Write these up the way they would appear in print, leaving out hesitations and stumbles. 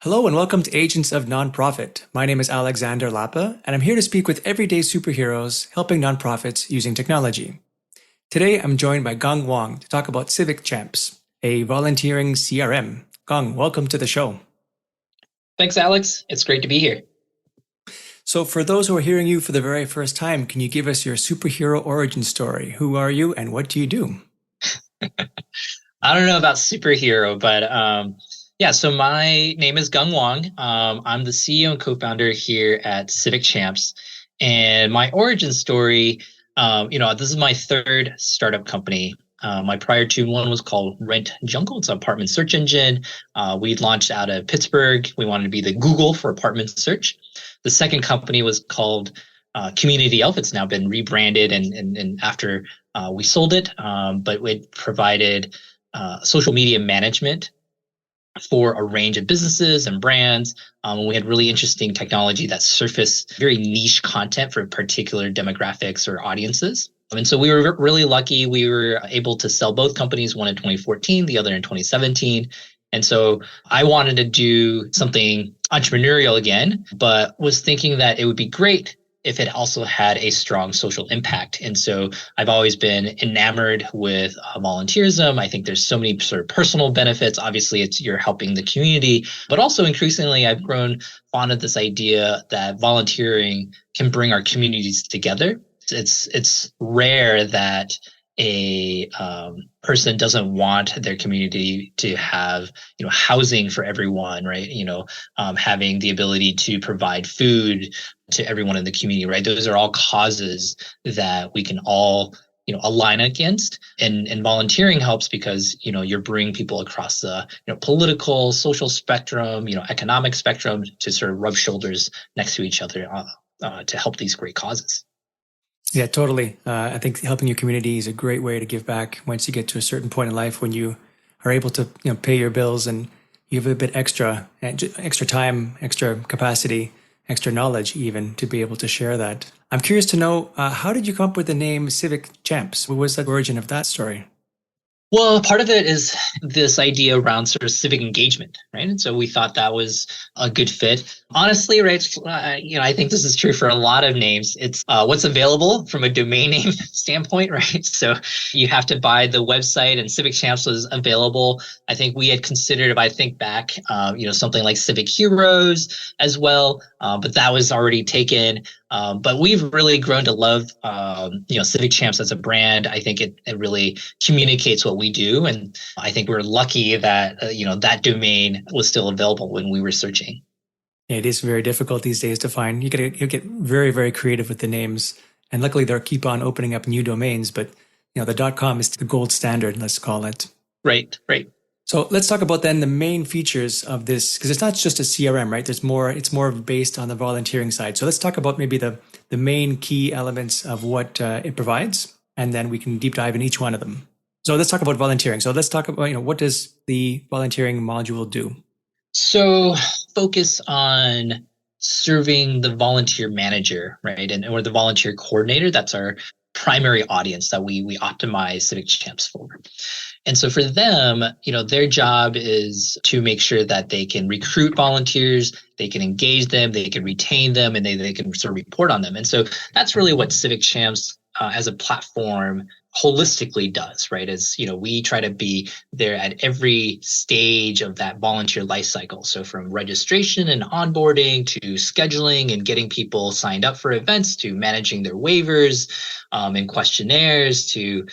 Hello and welcome to Agents of Nonprofit. My name is Alexander Lapa, and I'm here to speak with everyday superheroes helping nonprofits using technology. Today, I'm joined by Geng Wang to talk about Civic Champs, a volunteering CRM. Geng, welcome to the show. Thanks, Alex. It's great to be here. So, for those who are hearing you for the very first time, can you give us your superhero origin story? Who are you and what do you do? I don't know about superhero, but yeah, so my name is Geng Wang. I'm the CEO and co-founder here at Civic Champs. And my origin story, this is my third startup company. My prior to one was called Rent Jungle. It's an apartment search engine. We launched out of Pittsburgh. We wanted to be the Google for apartment search. The second company was called Community Elf. It's now been rebranded and after we sold it, but it provided social media management for a range of businesses and brands. We had really interesting technology that surfaced very niche content for particular demographics or audiences. And so we were really lucky. We were able to sell both companies, one in 2014, the other in 2017. And so I wanted to do something entrepreneurial again, but was thinking that it would be great if it also had a strong social impact. And so I've always been enamored with volunteerism. I think there's so many sort of personal benefits. Obviously, you're helping the community, but also increasingly I've grown fond of this idea that volunteering can bring our communities together. It's rare that a person doesn't want their community to have housing for everyone, right? Having the ability to provide food to everyone in the community, right? Those are all causes that we can all align against, and volunteering helps because you're bringing people across the political, social spectrum, economic spectrum to sort of rub shoulders next to each other to help these great causes. Yeah, totally. I think helping your community is a great way to give back once you get to a certain point in life when you are able to pay your bills and you have a bit extra time, extra capacity, extra knowledge even to be able to share that. I'm curious to know, how did you come up with the name Civic Champs? What was the origin of that story? Well, part of it is this idea around sort of civic engagement, right? And so we thought that was a good fit. Honestly, right, I think this is true for a lot of names. It's what's available from a domain name standpoint, right? So you have to buy the website, and Civic Champs was available. I think we had considered, if I think back, something like Civic Heroes as well, but that was already taken. But we've really grown to love, Civic Champs as a brand. I think it really communicates what we do, and I think we're lucky that that domain was still available when we were searching. It is very difficult these days to find. You get very, very creative with the names, and luckily they'll keep on opening up new domains. But the .com is the gold standard, let's call it. Right, right. So let's talk about then the main features of this, because it's not just a CRM, right? There's more. It's more based on the volunteering side. So let's talk about maybe the main key elements of what it provides, and then we can deep dive in each one of them. So let's talk about volunteering. So let's talk about what does the volunteering module do? So focus on serving the volunteer manager, right? Or the volunteer coordinator. That's our primary audience that we optimize Civic Champs for. And so for them, their job is to make sure that they can recruit volunteers, they can engage them, they can retain them, and they can sort of report on them. And so that's really what Civic Champs as a platform holistically does, right? As we try to be there at every stage of that volunteer life cycle. So from registration and onboarding to scheduling and getting people signed up for events to managing their waivers and questionnaires to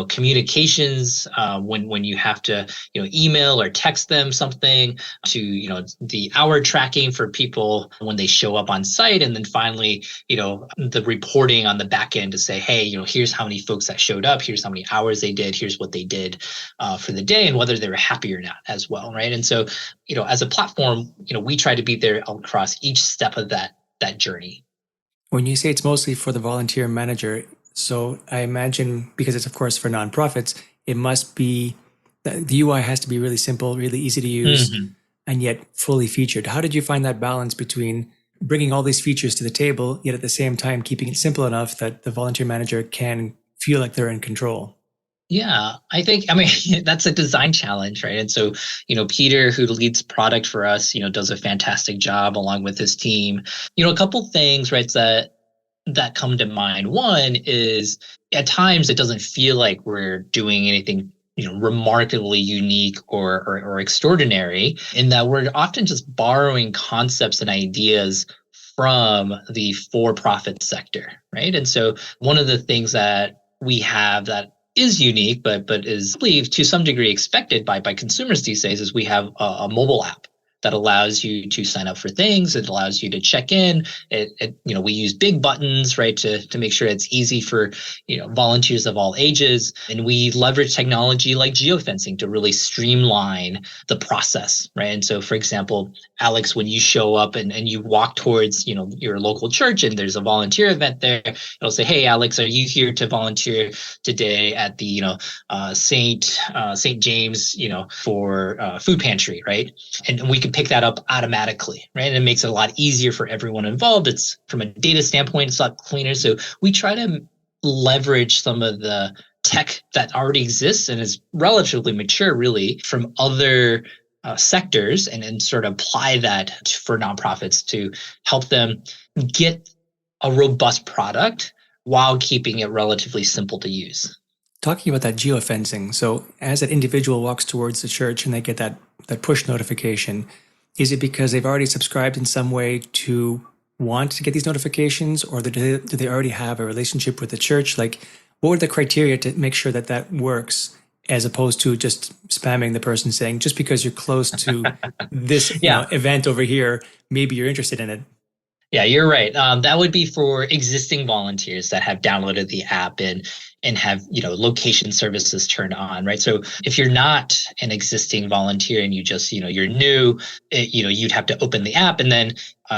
communications when you have to email or text them something to the hour tracking for people when they show up on site, and then finally the reporting on the back end to say, hey, here's how many folks that showed up, here's how many hours they did, here's what they did for the day, and whether they were happy or not as well, right? And so as a platform, we try to be there across each step of that journey. When you say it's mostly for the volunteer manager, so I imagine because it's of course for nonprofits, it must be the UI has to be really simple, really easy to use, and yet fully featured. How did you find that balance between bringing all these features to the table, yet at the same time keeping it simple enough that the volunteer manager can feel like they're in control? Yeah, I mean, that's a design challenge, right? And so, Peter, who leads product for us, does a fantastic job along with his team. A couple things, right, that come to mind. One is at times it doesn't feel like we're doing anything, remarkably unique or extraordinary, in that we're often just borrowing concepts and ideas from the for-profit sector, right? And so one of the things that we have that is unique, but is believed to some degree expected by consumers these days, is we have a mobile app that allows you to sign up for things. It allows you to check in. We use big buttons, right, to make sure it's easy for, volunteers of all ages. And we leverage technology like geofencing to really streamline the process, right? And so, for example, Alex, when you show up and you walk towards, your local church and there's a volunteer event there, it'll say, "Hey, Alex, are you here to volunteer today at the, St. James, for food pantry," right? And we can pick that up automatically, right? And it makes it a lot easier for everyone involved. It's from a data standpoint, it's a lot cleaner. So we try to leverage some of the tech that already exists and is relatively mature, really, from other sectors, and sort of apply that for nonprofits to help them get a robust product while keeping it relatively simple to use. Talking about that geofencing, so as that individual walks towards the church and they get that push notification, is it because they've already subscribed in some way to want to get these notifications, or do they already have a relationship with the church? Like, what are the criteria to make sure that that works, as opposed to just spamming the person saying, just because you're close to this Yeah. event over here, maybe you're interested in it? Yeah, you're right. That would be for existing volunteers that have downloaded the app and have, location services turned on, right? So if you're not an existing volunteer and you just, you're new, you'd have to open the app, and then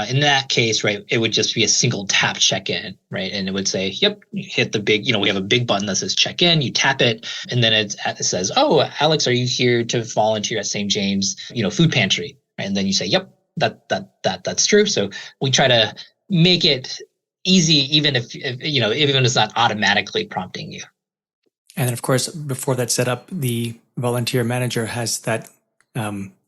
in that case, right, it would just be a single tap check-in, right? And it would say, "Yep," hit the big, we have a big button that says check in, you tap it, and then it says, "Oh, Alex, are you here to volunteer at St. James, food pantry?" And then you say, "Yep, that's true." So we try to make it easy, even if even it's not automatically prompting you. And then, of course, before that's set up, the volunteer manager has that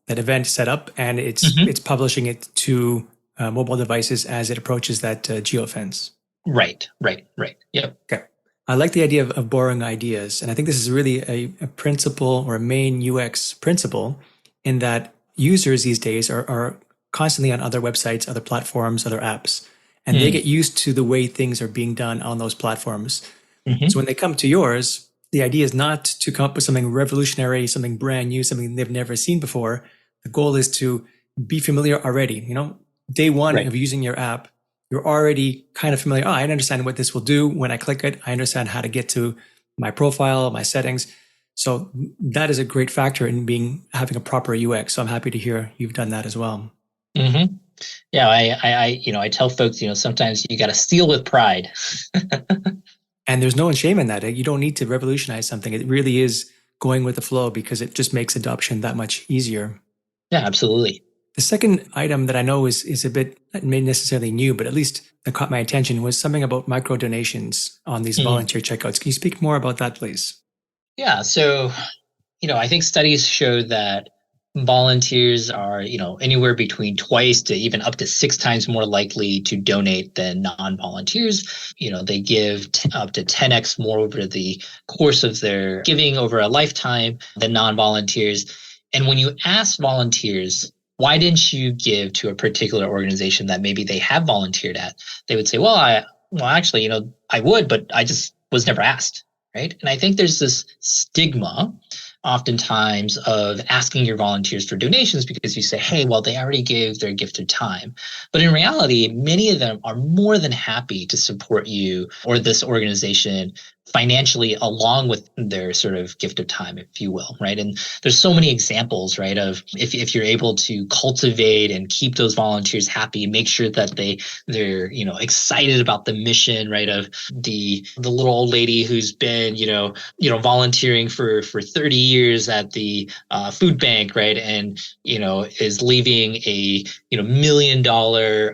event set up, and it's publishing it to mobile devices as it approaches that geofence. Right. Yep. Okay. I like the idea of borrowing ideas, and I think this is really a principle, or a main UX principle, in that users these days are constantly on other websites, other platforms, other apps, and they get used to the way things are being done on those platforms. So when they come to yours, the idea is not to come up with something revolutionary, something brand new, something they've never seen before. The goal is to be familiar already. Day one of using your app, you're already kind of familiar. Oh, I understand what this will do when I click it. I understand how to get to my profile, my settings. So that is a great factor in having a proper UX. So I'm happy to hear you've done that as well. Mm-hmm. Yeah, I tell folks, sometimes you got to steal with pride. And there's no shame in that. You don't need to revolutionize something. It really is going with the flow, because it just makes adoption that much easier. Yeah, absolutely. The second item that I know is a bit, not necessarily new, but at least that caught my attention, was something about micro donations on these volunteer checkouts. Can you speak more about that, please? Yeah. So, I think studies show that volunteers are, anywhere between twice to even up to 6 times more likely to donate than non-volunteers. They give up to 10x more over the course of their giving over a lifetime than non-volunteers. And when you ask volunteers, "Why didn't you give to a particular organization that maybe they have volunteered at?" They would say, "Well, actually, I would, but I just was never asked." Right. And I think there's this stigma oftentimes of asking your volunteers for donations, because you say, "Hey, well, they already gave their gift of time." But in reality, many of them are more than happy to support you or this organization financially, along with their sort of gift of time, if you will, right? And there's so many examples, right, of if you're able to cultivate and keep those volunteers happy, make sure that they're excited about the mission, right, of the little old lady who's been volunteering for 30 years at the food bank, right, and is leaving a $1 million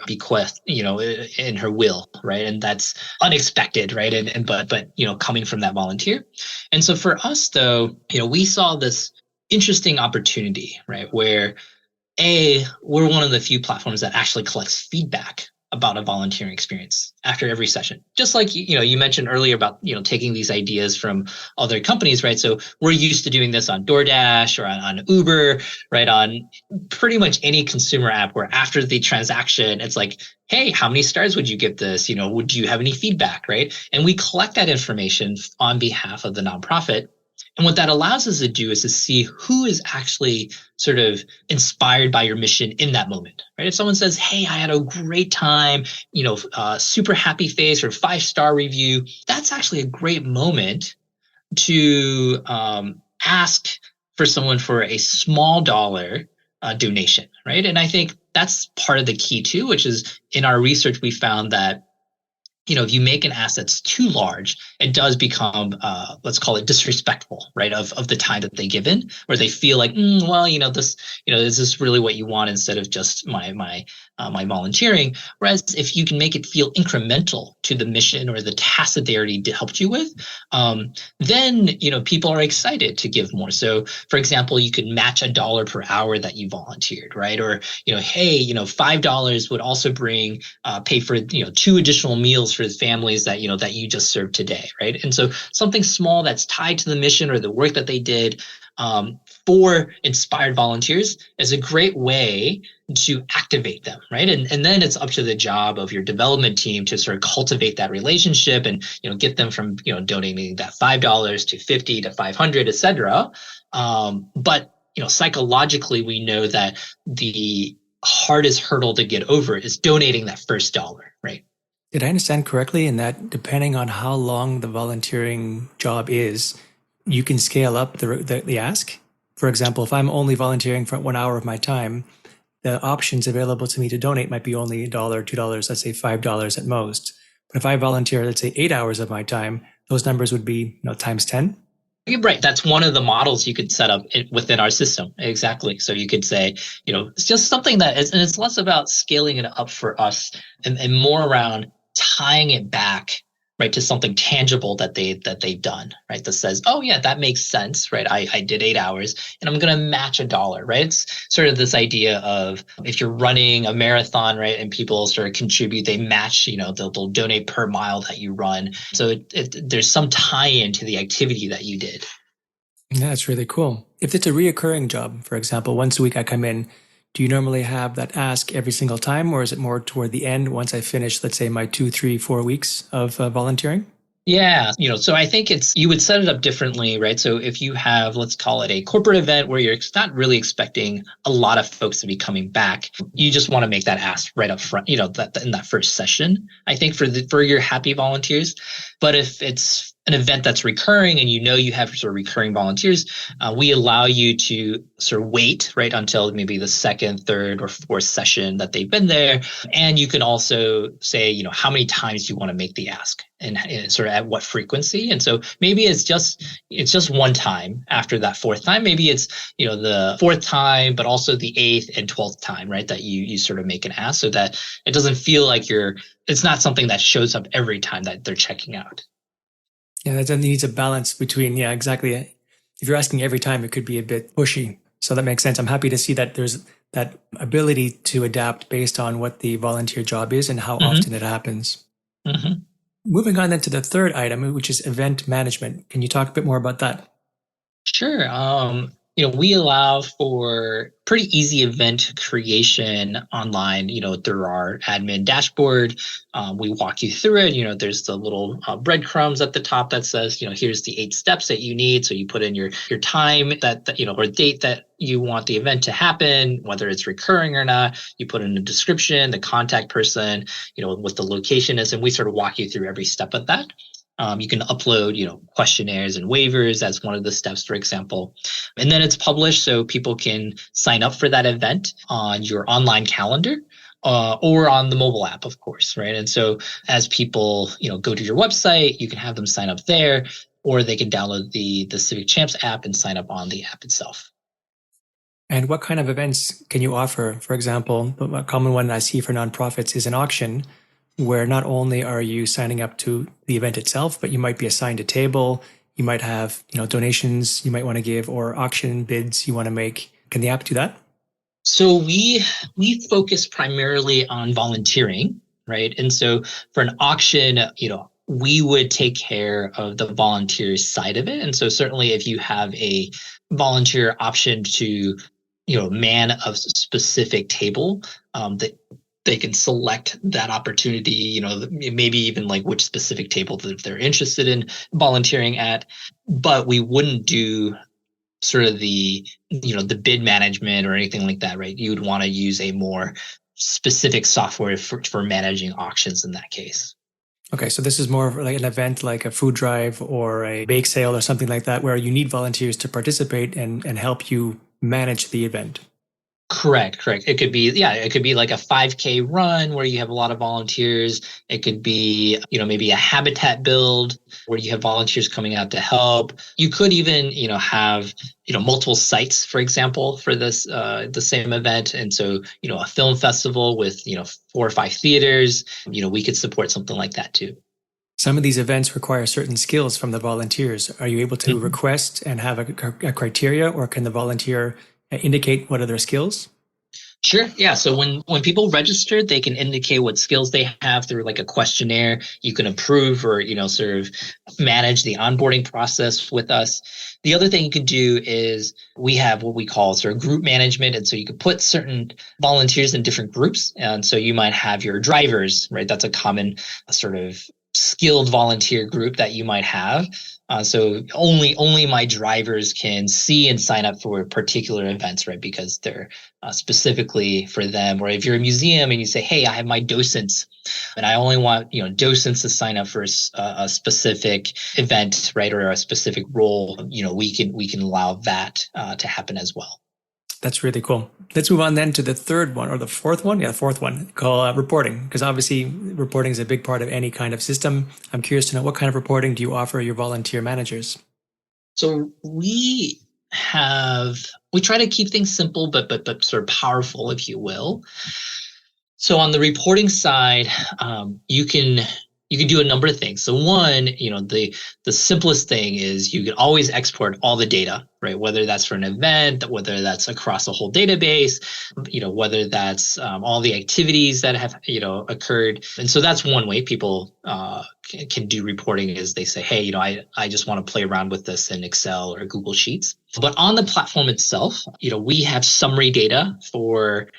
bequest in her will, right, and that's unexpected, right, and but coming from that volunteer. And so for us, though, we saw this interesting opportunity, right, where we're one of the few platforms that actually collects feedback about a volunteering experience after every session. Just like you mentioned earlier about taking these ideas from other companies, right? So we're used to doing this on DoorDash or on Uber, right? On pretty much any consumer app where after the transaction, it's like, hey, how many stars would you give this? Would you have any feedback, right? And we collect that information on behalf of the nonprofit. And what that allows us to do is to see who is actually sort of inspired by your mission in that moment, right? If someone says, hey, I had a great time, super happy face or 5-star review, that's actually a great moment to ask for someone for a small dollar donation, right? And I think that's part of the key too, which is in our research, we found that if you make an asset that's too large, it does become, let's call it disrespectful, right? Of the time that they give in, where they feel like, this, is this really what you want instead of just my volunteering? Whereas if you can make it feel incremental to the mission or the task that they already helped you with, then, people are excited to give more. So for example, you could match $1 per hour that you volunteered, right? Or, hey, $5 would also pay for, 2 additional meals for the families that you just served today, right? And so something small that's tied to the mission or the work that they did for inspired volunteers is a great way to activate them, right? And then it's up to the job of your development team to sort of cultivate that relationship and get them from donating that $5 to 50 to 500, et cetera. But psychologically, we know that the hardest hurdle to get over is donating that first dollar, right? Did I understand correctly in that depending on how long the volunteering job is, you can scale up the ask? For example, if I'm only volunteering for 1 hour of my time, the options available to me to donate might be only $1, $2, let's say $5 at most. But if I volunteer, let's say 8 hours of my time, those numbers would be times 10. Right. That's one of the models you could set up within our system. Exactly. So you could say, it's just something that is, and it's less about scaling it up for us and more around tying it back, right, to something tangible that they've done, right? That says, oh yeah, that makes sense, right? I did 8 hours and I'm going to match $1, right? It's sort of this idea of if you're running a marathon, right, and people sort of contribute, they match, they'll donate per mile that you run. So there's some tie-in to the activity that you did. Yeah, that's really cool. If it's a reoccurring job, for example, once a week I come in, do you normally have that ask every single time, or is it more toward the end once I finish, let's say, my 2, 3, 4 weeks of volunteering? Yeah, so I think you would set it up differently, right? So if you have, let's call it a corporate event where you're not really expecting a lot of folks to be coming back, you just want to make that ask right up front, that in that first session, I think for your happy volunteers. But if it's an event that's recurring and you have sort of recurring volunteers, we allow you to sort of wait right until maybe the second, third, or fourth session that they've been there. And you can also say, how many times you want to make the ask and sort of at what frequency. And so maybe it's just one time after that fourth time. Maybe it's, the fourth time, but also the 8th and 12th time, right? That you sort of make an ask so that it doesn't feel like it's not something that shows up every time that they're checking out. Yeah, that needs a balance between, yeah, exactly. If you're asking every time, it could be a bit pushy. So that makes sense. I'm happy to see that there's that ability to adapt based on what the volunteer job is and how often it happens. Mm-hmm. Moving on then to the third item, which is event management. Can you talk a bit more about that? Sure. We allow for pretty easy event creation online, through our admin dashboard. We walk you through it. There's the little breadcrumbs at the top that says, here's the 8 steps that you need. So you put in your time that or date that you want the event to happen, whether it's recurring or not. You put in the description, the contact person, what the location is, and we sort of walk you through every step of that. You can upload, questionnaires and waivers as one of the steps, for example. And then it's published so people can sign up for that event on your online calendar or on the mobile app, of course, right? And so as people, go to your website, you can have them sign up there, or they can download the Civic Champs app and sign up on the app itself. And what kind of events can you offer? For example, a common one I see for nonprofits is an auction. where not only are you signing up to the event itself, but you might be assigned a table, you might have, donations you might want to give or auction bids you want to make. Can the app do that? So we focus primarily on volunteering, right? And so for an auction, we would take care of the volunteer side of it. And so certainly if you have a volunteer option to, man a specific table, that they can select that opportunity, maybe even like which specific table that they're interested in volunteering at. But we wouldn't do sort of the bid management or anything like that, right? You would want to use a more specific software for managing auctions in that case. Okay, so this is more of like an event like a food drive or a bake sale or something like that, where you need volunteers to participate and help you manage the event. Correct. It could be, yeah, it could be like a 5K run where you have a lot of volunteers. It could be, maybe a habitat build where you have volunteers coming out to help. You could even, have, multiple sites, for example, for this, the same event. And so, a film festival with, 4 or 5 theaters, we could support something like that too. Some of these events require certain skills from the volunteers. Are you able to Mhm. request and have a criteria, or can the volunteer indicate what are their skills? Sure. Yeah. So when people register, they can indicate what skills they have through like a questionnaire. You can approve or, sort of manage the onboarding process with us. The other thing you can do is we have what we call sort of group management. And so you could put certain volunteers in different groups. And so you might have your drivers, right? That's a common sort of skilled volunteer group that you might have. So only my drivers can see and sign up for particular events, right? Because they're specifically for them. Or if you're a museum and you say, "Hey, I have my docents, and I only want docents to sign up for a specific event, right, or a specific role," we can allow that to happen as well. That's really cool. Let's move on then to the third one or the fourth one. Yeah, the fourth one called reporting, because obviously reporting is a big part of any kind of system. I'm curious to know, what kind of reporting do you offer your volunteer managers? So we try to keep things simple, but sort of powerful, if you will. So on the reporting side, you can do a number of things. So one, the simplest thing is you can always export all the data, right? Whether that's for an event, whether that's across a whole database, whether that's all the activities that have occurred. And so that's one way people can do reporting is they say, hey, I just want to play around with this in Excel or Google Sheets. But on the platform itself, we have summary data for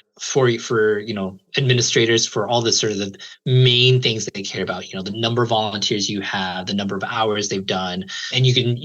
administrators for all the sort of the main things that they care about, the number of volunteers you have, the number of hours they've done, and you can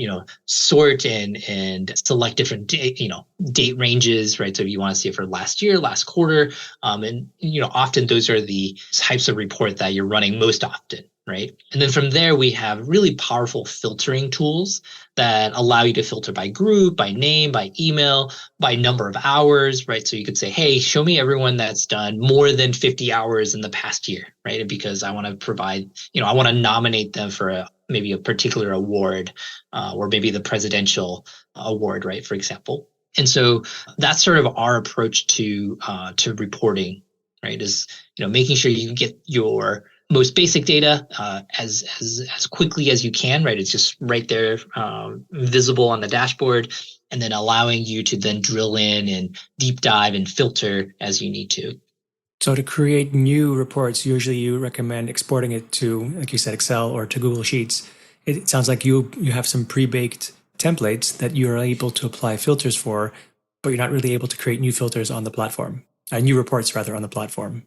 sort and select different date ranges, right? So if you want to see it for last year, last quarter, and often those are the types of report that you're running most often, right? And then from there, we have really powerful filtering tools that allow you to filter by group, by name, by email, by number of hours, right? So you could say, hey, show me everyone that's done more than 50 hours in the past year, right? Because I want to provide, I want to nominate them for maybe a particular award, or maybe the presidential award, right? For example. And so that's sort of our approach to reporting, right? Is making sure you get your most basic data as quickly as you can, right? It's just right there, visible on the dashboard, and then allowing you to then drill in and deep dive and filter as you need to. So to create new reports, usually you recommend exporting it to, like you said, Excel or to Google Sheets. It sounds like you have some pre-baked templates that you're able to apply filters for, but you're not really able to create new filters on the platform, new reports rather on the platform.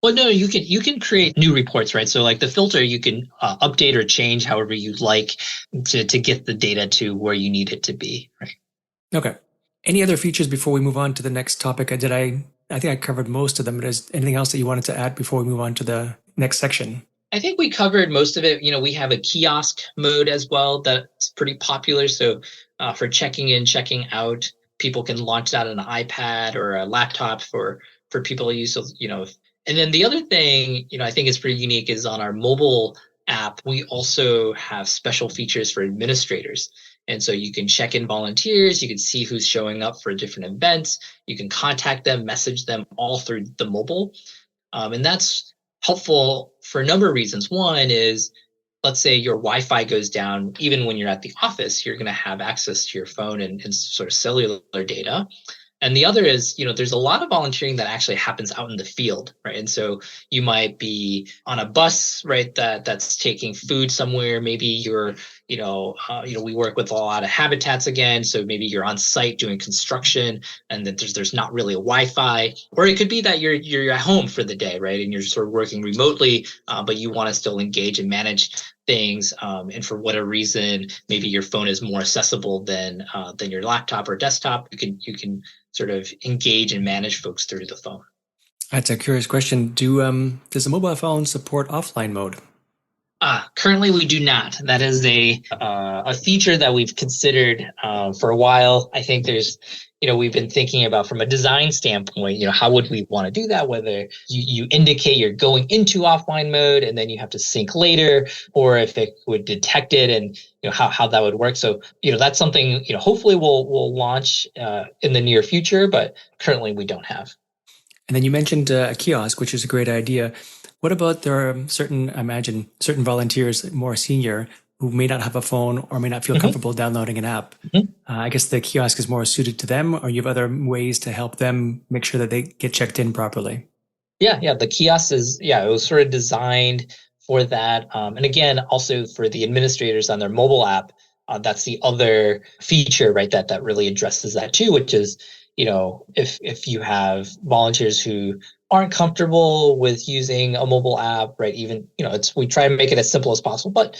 Well, no, you can create new reports, right? So like the filter, you can update or change however you'd like to get the data to where you need it to be, right? Okay. Any other features before we move on to the next topic? I think I covered most of them, but is anything else that you wanted to add before we move on to the next section? I think we covered most of it. We have a kiosk mode as well that's pretty popular. So for checking in, checking out, people can launch that on an iPad or a laptop for people to use. So, and then the other thing, I think is pretty unique is on our mobile app, we also have special features for administrators. And so you can check in volunteers, you can see who's showing up for different events, you can contact them, message them all through the mobile. And that's helpful for a number of reasons. One is, let's say your Wi-Fi goes down, even when you're at the office, you're going to have access to your phone and sort of cellular data. And the other is, there's a lot of volunteering that actually happens out in the field, right? And so you might be on a bus, right, that's taking food somewhere. Maybe you're, we work with a lot of habitats again. So maybe you're on site doing construction and that there's not really a Wi-Fi. Or it could be that you're at home for the day, right? And you're sort of working remotely, but you want to still engage and manage things, and for whatever reason, maybe your phone is more accessible than your laptop or desktop. You can sort of engage and manage folks through the phone. That's a curious question. Does the mobile phone support offline mode? Currently, we do not. That is a feature that we've considered for a while. I think we've been thinking about from a design standpoint, how would we want to do that? Whether you indicate you're going into offline mode and then you have to sync later, or if it would detect it and how that would work. So that's something hopefully we'll launch in the near future, but currently we don't have. And then you mentioned a kiosk, which is a great idea. What about there are certain volunteers, more senior, who may not have a phone or may not feel comfortable downloading an app? I guess the kiosk is more suited to them, or you have other ways to help them make sure that they get checked in properly? Yeah. The kiosk it was sort of designed for that. And again, also for the administrators on their mobile app, that's the other feature, right, that really addresses that too, which is, if you have volunteers who aren't comfortable with using a mobile app, right? Even, we try to make it as simple as possible, but,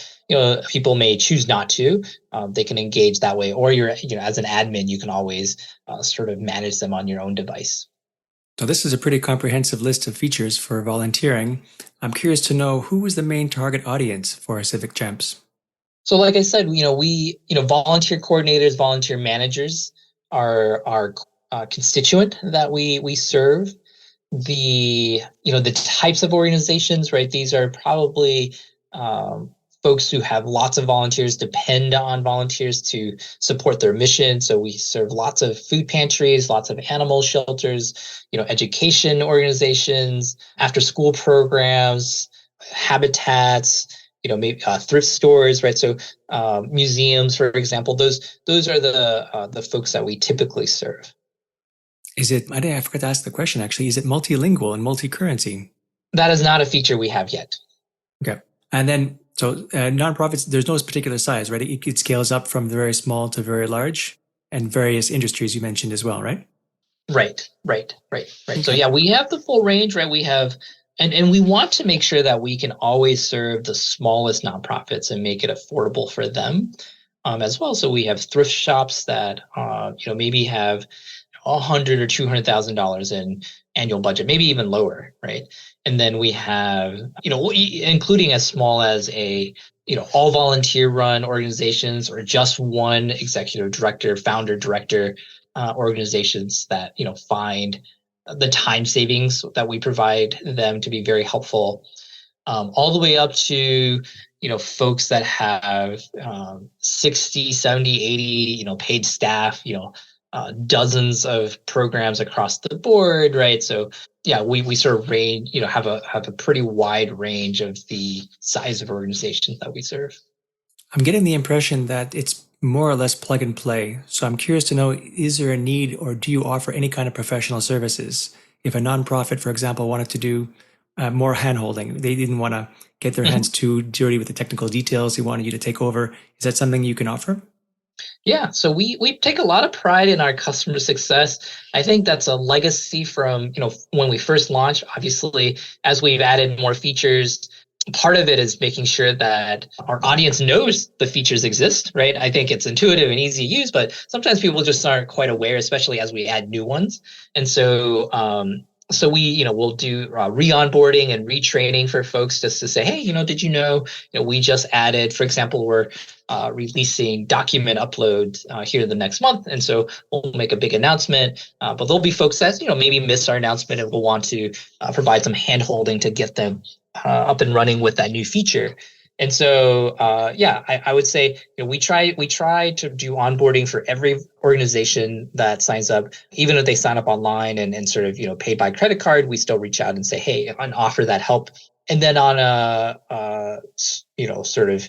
people may choose not to. They can engage that way, or as an admin, you can always sort of manage them on your own device. So this is a pretty comprehensive list of features for volunteering. I'm curious to know, who is the main target audience for Civic Champs? So like I said, volunteer coordinators, volunteer managers are our constituent that we serve. The types of organizations, right? These are probably folks who have lots of volunteers, depend on volunteers to support their mission. So we serve lots of food pantries, lots of animal shelters, education organizations, after school programs, habitats, maybe thrift stores, right? So museums, for example, those are the folks that we typically serve. I forgot to ask the question actually, is it multilingual and multi-currency? That is not a feature we have yet. Okay. And then, so nonprofits, there's no particular size, right? It scales up from very small to very large, and various industries you mentioned as well, right? Right. Okay. So yeah, we have the full range, right? We have, and we want to make sure that we can always serve the smallest nonprofits and make it affordable for them as well. So we have thrift shops that, maybe have $100,000 or $200,000 in annual budget, maybe even lower, right? And then we have, including as small as all volunteer run organizations, or just one executive director, founder director organizations that, find the time savings that we provide them to be very helpful, all the way up to, folks that have 60, 70, 80, paid staff, dozens of programs across the board, right? So yeah, we sort of range, have a pretty wide range of the size of organizations that we serve. I'm getting the impression that it's more or less plug and play. So I'm curious to know, is there a need, or do you offer any kind of professional services? If a nonprofit, for example, wanted to do more hand-holding, they didn't want to get their hands too dirty with the technical details, they wanted you to take over, is that something you can offer? Yeah, so we take a lot of pride in our customer success. I think that's a legacy from, when we first launched. Obviously, as we've added more features, part of it is making sure that our audience knows the features exist, right? I think it's intuitive and easy to use, but sometimes people just aren't quite aware, especially as we add new ones. And so we'll do re-onboarding and retraining for folks just to say, hey, did you know, we just added, for example, we're releasing document upload here the next month. And so we'll make a big announcement, but there'll be folks that, maybe miss our announcement and will want to provide some hand holding to get them up and running with that new feature. And so, I would say we try to do onboarding for every organization that signs up, even if they sign up online and sort of pay by credit card. We still reach out and say, hey, and offer that help And then on sort of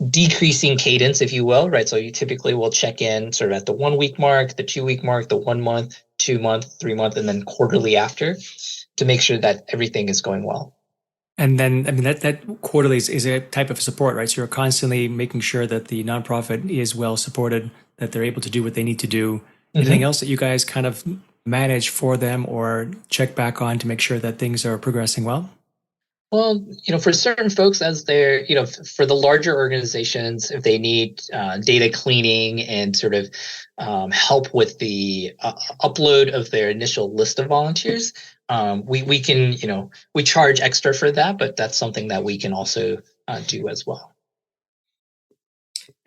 decreasing cadence, if you will, right? So you typically will check in sort of at the 1 week mark, the 2 week mark, the 1 month, 2 month, 3 month, and then quarterly after to make sure that everything is going well. And then, I mean, that quarterly is a type of support, right? So you're constantly making sure that the nonprofit is well supported, that they're able to do what they need to do. Anything Mm-hmm. else that you guys kind of manage for them or check back on to make sure that things are progressing well? Well, for certain folks, as they're, for the larger organizations, if they need data cleaning and sort of help with the upload of their initial list of volunteers, we can, we charge extra for that, but that's something that we can also do as well.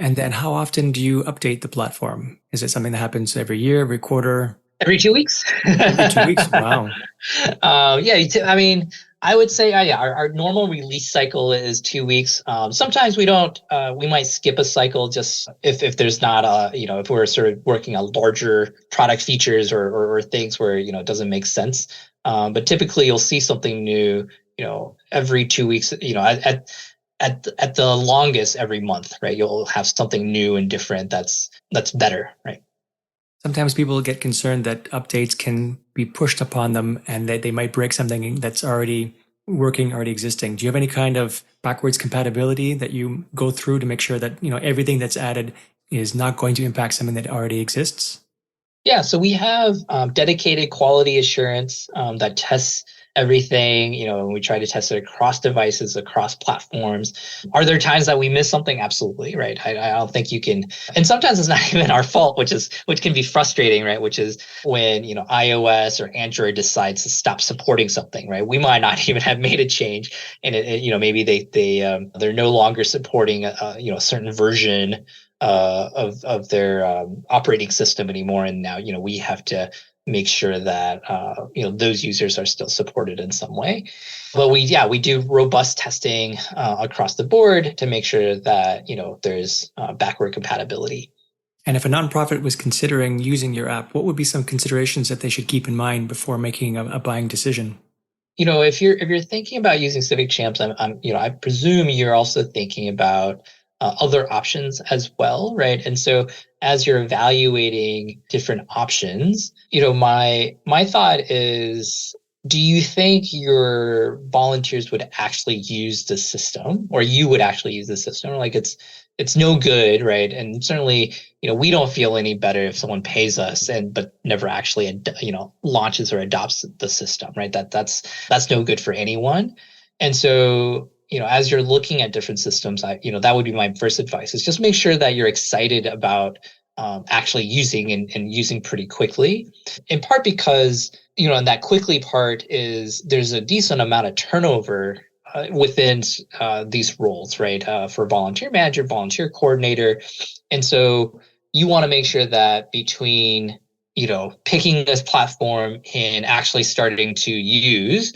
And then how often do you update the platform? Is it something that happens every year, every quarter, Every 2 weeks. every 2 weeks? Wow. Yeah, I mean, I would say, yeah, our normal release cycle is 2 weeks. Sometimes we might skip a cycle just if there's not if we're sort of working on larger product features or things where, it doesn't make sense. But typically you'll see something new, every 2 weeks, at the longest every month, right? You'll have something new and different that's better, right? Sometimes people get concerned that updates can be pushed upon them and that they might break something that's already working, already existing. Do you have any kind of backwards compatibility that you go through to make sure that, everything that's added is not going to impact something that already exists? Yeah, so we have dedicated quality assurance that tests everything, and we try to test it across devices, across platforms. Are there times that we miss something? Absolutely, right? I don't think you can, and sometimes it's not even our fault, which can be frustrating, right? Which is when, iOS or Android decides to stop supporting something, right? We might not even have made a change, and maybe they're no longer supporting a certain version of their operating system anymore, and now we have to make sure that those users are still supported in some way. But we do robust testing across the board to make sure that there's backward compatibility. And if a nonprofit was considering using your app, what would be some considerations that they should keep in mind before making a buying decision? If you're thinking about using Civic Champs, I presume you're also thinking about other options as well, right? And so as you're evaluating different options, my thought is, do you think your volunteers would actually use the system, or you would actually use the system? Like it's no good, right? And certainly, we don't feel any better if someone pays us but never actually, launches or adopts the system, right? That's no good for anyone. And so, as you're looking at different systems, that would be my first advice, is just make sure that you're excited about actually using and using pretty quickly. In part because, and that quickly part is there's a decent amount of turnover within these roles, right? For volunteer manager, volunteer coordinator. And so you want to make sure that between, picking this platform and actually starting to use,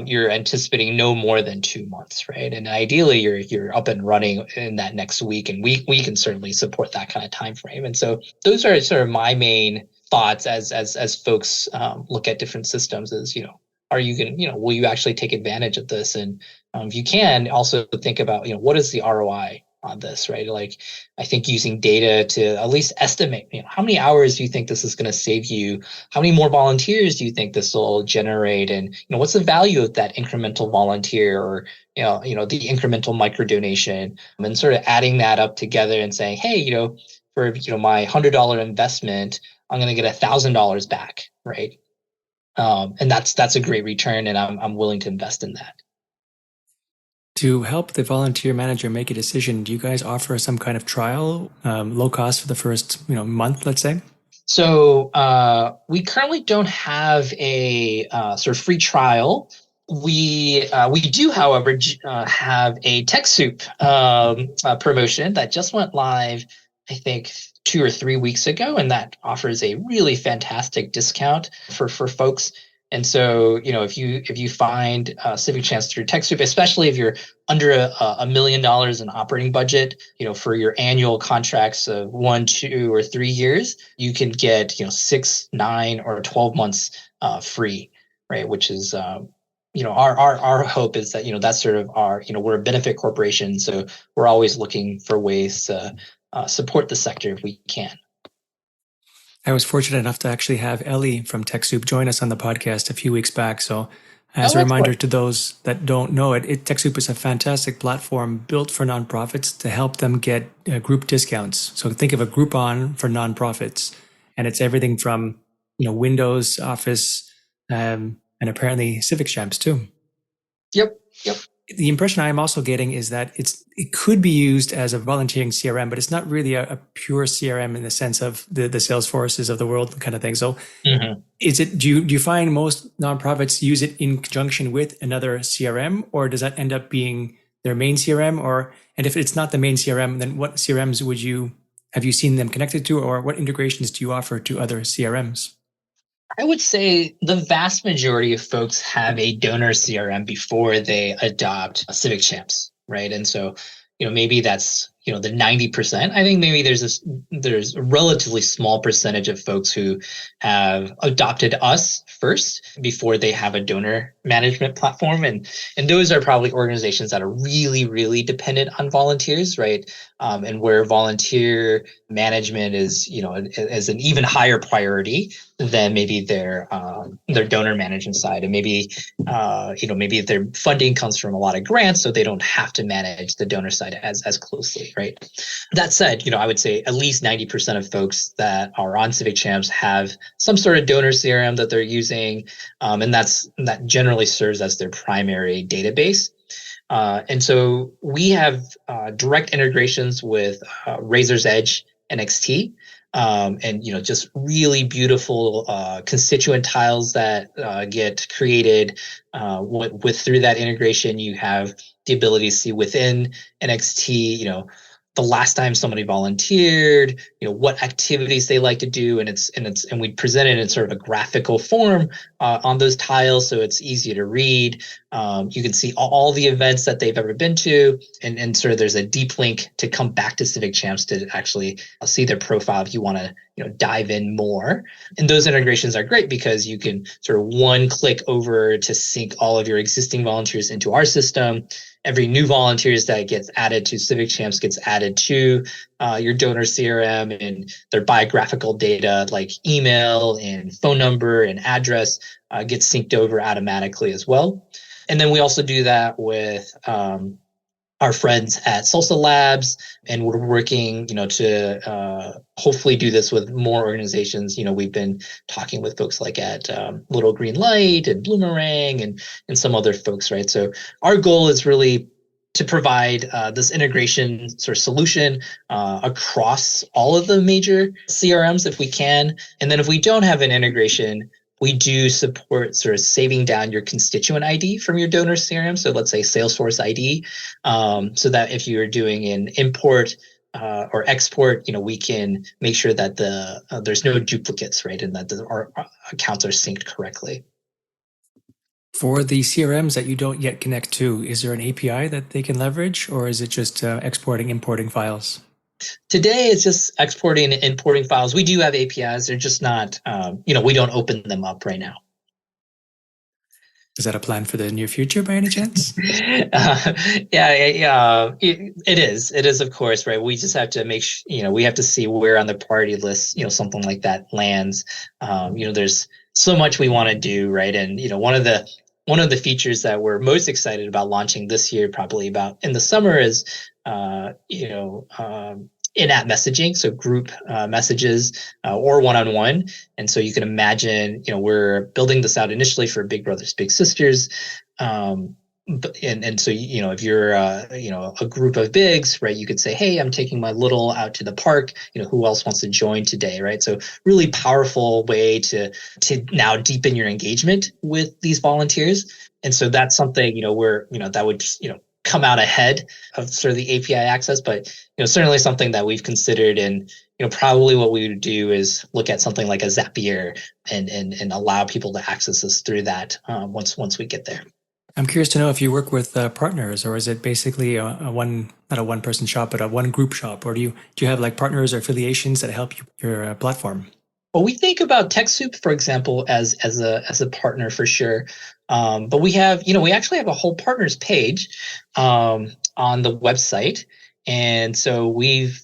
you're anticipating no more than 2 months, right? And ideally, you're up and running in that next week, and we can certainly support that kind of time frame. And so those are sort of my main thoughts as folks look at different systems. Is are you going will you actually take advantage of this? And if you can, also think about what is the ROI on this, right? Like, I think using data to at least estimate, how many hours do you think this is going to save you? How many more volunteers do you think this will generate? And what's the value of that incremental volunteer, or the incremental micro donation, and sort of adding that up together and saying, hey, for my $100 investment, I'm going to get $1,000 back, right? And that's a great return, and I'm willing to invest in that. To help the volunteer manager make a decision, do you guys offer some kind of trial, low cost for the first month, let's say? So we currently don't have a sort of free trial. We do, however, have a TechSoup promotion that just went live, I think 2 or 3 weeks ago, and that offers a really fantastic discount for folks. And so, if you find Civic Chance through TechSoup, especially if you're under $1 million in operating budget, for your annual contracts of 1, 2, or 3 years, you can get 6, 9, or 12 months free, right? Which is our hope is that, that's sort of we're a benefit corporation, so we're always looking for ways to support the sector if we can. I was fortunate enough to actually have Ellie from TechSoup join us on the podcast a few weeks back. So, as Oh, a reminder excellent. to those that don't know it, TechSoup is a fantastic platform built for nonprofits to help them get group discounts. So, think of a Groupon for nonprofits, and it's everything from Windows, Office, and apparently Civic Champs too. Yep. Yep. The impression I'm also getting is that it could be used as a volunteering CRM, but it's not really a pure CRM in the sense of the Salesforces of the world kind of thing. So, Mhm. do you find most nonprofits use it in conjunction with another CRM, or does that end up being their main CRM? And if it's not the main CRM, then what CRMs have you seen them connected to, or what integrations do you offer to other CRMs? I would say the vast majority of folks have a donor CRM before they adopt a Civic Champs, right? And so, maybe that's, the 90%. I think maybe there's a relatively small percentage of folks who have adopted us first before they have a donor management platform. And those are probably organizations that are really, really dependent on volunteers, right? And where volunteer management is, as an even higher priority than maybe their donor management side, and maybe their funding comes from a lot of grants, so they don't have to manage the donor side as closely, right? That said, I would say at least 90% of folks that are on Civic Champs have some sort of donor CRM that they're using, and that generally serves as their primary database. And so we have direct integrations with Razor's Edge NXT, and just really beautiful constituent tiles that get created. Through that integration, you have the ability to see within NXT, the last time somebody volunteered, what activities they like to do, and we present it in sort of a graphical form on those tiles, so it's easy to read. You can see all the events that they've ever been to, and sort of there's a deep link to come back to Civic Champs to actually see their profile if you want to dive in more. And those integrations are great because you can sort of one click over to sync all of your existing volunteers into our system. Every new volunteers that gets added to Civic Champs gets added to your donor CRM, and their biographical data like email and phone number and address gets synced over automatically as well. And then we also do that with our friends at Salsa Labs, and we're working, to hopefully do this with more organizations. We've been talking with folks like at Little Green Light and Bloomerang and some other folks, right? So our goal is really to provide this integration sort of solution across all of the major CRMs if we can. And then if we don't have an integration, we do support sort of saving down your constituent ID from your donor CRM. So let's say Salesforce ID, so that if you're doing an import or export, we can make sure that there's no duplicates, right? And that our accounts are synced correctly. For the CRMs that you don't yet connect to, is there an API that they can leverage, or is it just exporting, importing files? Today, it's just exporting and importing files. We do have APIs. They're just not, we don't open them up right now. Is that a plan for the near future by any chance? Yeah, it is. It is, of course, right? We just have to make sure, we have to see where on the priority list, something like that lands. There's so much we want to do, right? And, one of the features that we're most excited about launching this year, probably about in the summer, is, in-app messaging, so group messages or one-on-one. And so you can imagine, we're building this out initially for Big Brothers Big Sisters, and so if you're a group of bigs, right, you could say, hey, I'm taking my little out to the park, who else wants to join today, right? So really powerful way to now deepen your engagement with these volunteers. And so that's something that would come out ahead of sort of the API access, but certainly something that we've considered. And probably what we would do is look at something like a Zapier and allow people to access this through that once we get there. I'm curious to know if you work with partners, or is it basically not a one person shop, but a one group shop, or do you have like partners or affiliations that help your platform? Well, we think about TechSoup, for example, as a partner for sure. But we actually have a whole partners page on the website, and so we've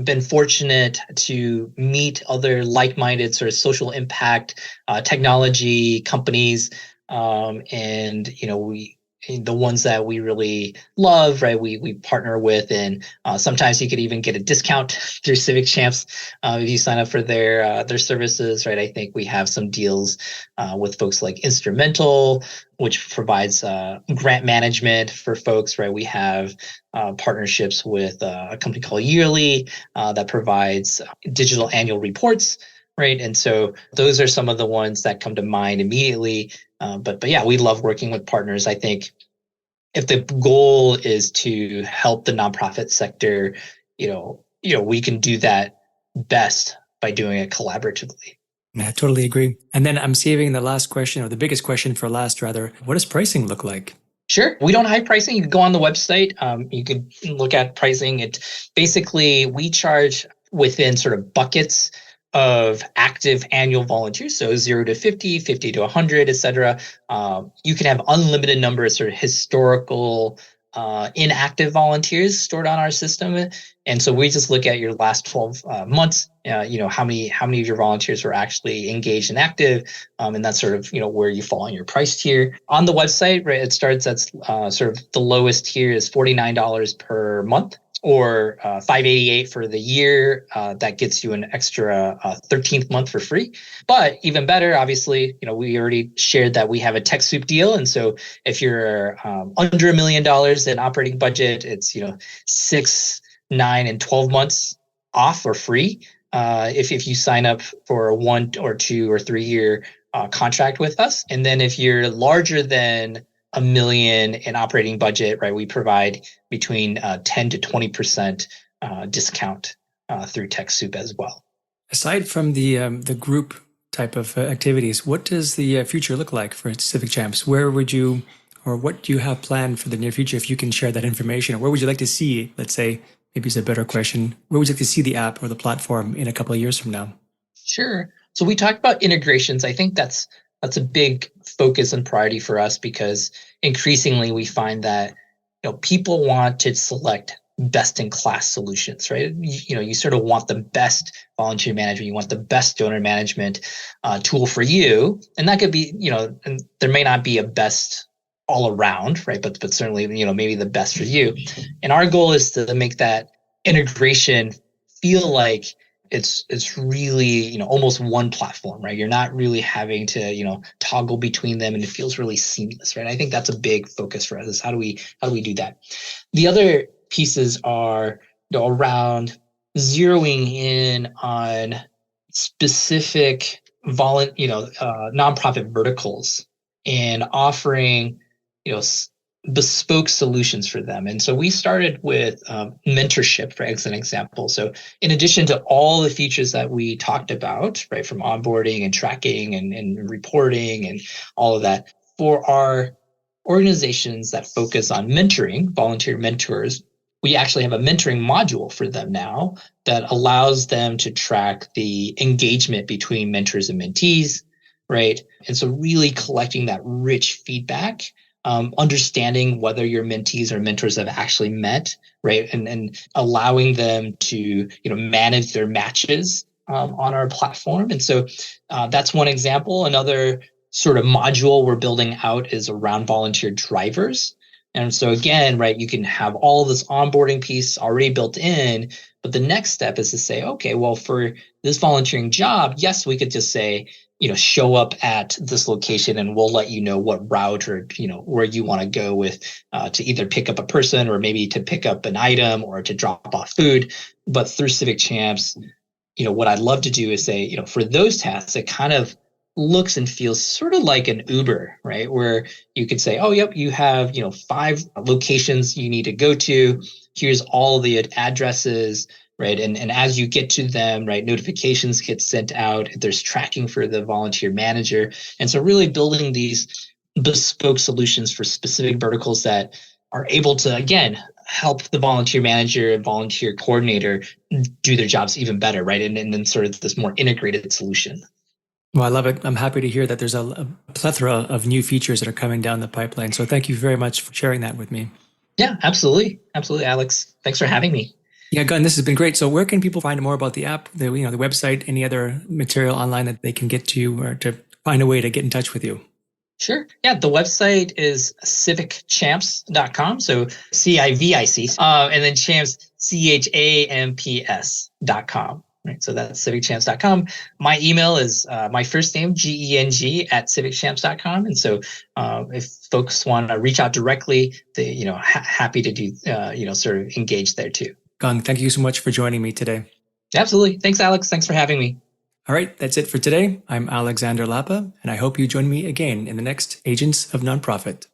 been fortunate to meet other like-minded sort of social impact technology companies, and we the ones that we really love, right? We partner with, and sometimes you could even get a discount through Civic Champs if you sign up for their services, right? I think we have some deals with folks like Instrumental, which provides grant management for folks, right? We have partnerships with a company called Yearly that provides digital annual reports, right? And so those are some of the ones that come to mind immediately. But yeah, we love working with partners. I think if the goal is to help the nonprofit sector, we can do that best by doing it collaboratively. I totally agree. And then I'm saving the last question, or the biggest question for last, rather. What does pricing look like? Sure. We don't hide pricing. You can go on the website. You could look at pricing. It basically, we charge within sort of buckets of active annual volunteers. So 0 to 50, 50 to 100, et cetera. You can have unlimited number of sort of historical inactive volunteers stored on our system. And so we just look at your last 12 months, how many of your volunteers were actually engaged and active. And that's sort of, where you fall in your price tier. On the website, right, it starts at sort of the lowest tier is $49 per month, or $588 for the year. That gets you an extra 13th month for free. But even better, obviously, we already shared that we have a TechSoup deal. And so if you're under $1 million in operating budget, it's 6, 9, and 12 months off or free. If you sign up for a 1 or 2 or 3 year contract with us. And then if you're larger than $1 million in operating budget, right, we provide between 10 to 20% discount through TechSoup as well. Aside from the group type of activities, what does the future look like for Civic Champs? Where would you, or what do you have planned for the near future, if you can share that information? Or where would you like to see, let's say, maybe it's a better question, where would you like to see the app or the platform in a couple of years from now? Sure. So we talked about integrations. I think that's a big focus and priority for us, because increasingly we find that people want to select best in class solutions, right? You sort of want the best volunteer management, you want the best donor management tool for you, and that could be and there may not be a best all around, right? But certainly maybe the best for you. And our goal is to make that integration feel like it's really almost one platform, right? You're not really having to toggle between them, and it feels really seamless, right? I think that's a big focus for us, is how do we do that. The other pieces are around zeroing in on specific nonprofit verticals, and offering bespoke solutions for them. And so we started with mentorship, for as an example. So in addition to all the features that we talked about, right, from onboarding and tracking and reporting and all of that, for our organizations that focus on mentoring, volunteer mentors, we actually have a mentoring module for them now that allows them to track the engagement between mentors and mentees, right? And so really collecting that rich feedback, understanding whether your mentees or mentors have actually met, right? And allowing them to, manage their matches on our platform. And so that's one example. Another sort of module we're building out is around volunteer drivers. And so again, right, you can have all this onboarding piece already built in, but the next step is to say, okay, well, for this volunteering job, yes, we could just say, show up at this location and we'll let you know what route or, where you want to go with to either pick up a person, or maybe to pick up an item, or to drop off food. But through Civic Champs, what I'd love to do is say, for those tasks, it kind of looks and feels sort of like an Uber, right? Where you could say, oh, yep, you have, 5 locations you need to go to. Here's all the addresses, right? And as you get to them, right, notifications get sent out. There's tracking for the volunteer manager. And so really building these bespoke solutions for specific verticals that are able to, again, help the volunteer manager and volunteer coordinator do their jobs even better, right? And then sort of this more integrated solution. Well, I love it. I'm happy to hear that there's a plethora of new features that are coming down the pipeline. So thank you very much for sharing that with me. Yeah, absolutely. Absolutely, Alex. Thanks for having me. Yeah, Gunn, this has been great. So where can people find more about the app, the website, any other material online that they can get to or to find a way to get in touch with you? Sure. Yeah, the website is civicchamps.com. So CIVIC, and then champs, CHAMPS.com. Right. So that's civicchamps.com. My email is my first name, GENG at civicchamps.com. And so if folks want to reach out directly, they, happy to do, sort of engage there too. Gunn, thank you so much for joining me today. Absolutely. Thanks, Alex. Thanks for having me. All right, that's it for today. I'm Alexander Lapa, and I hope you join me again in the next Agents of Nonprofit.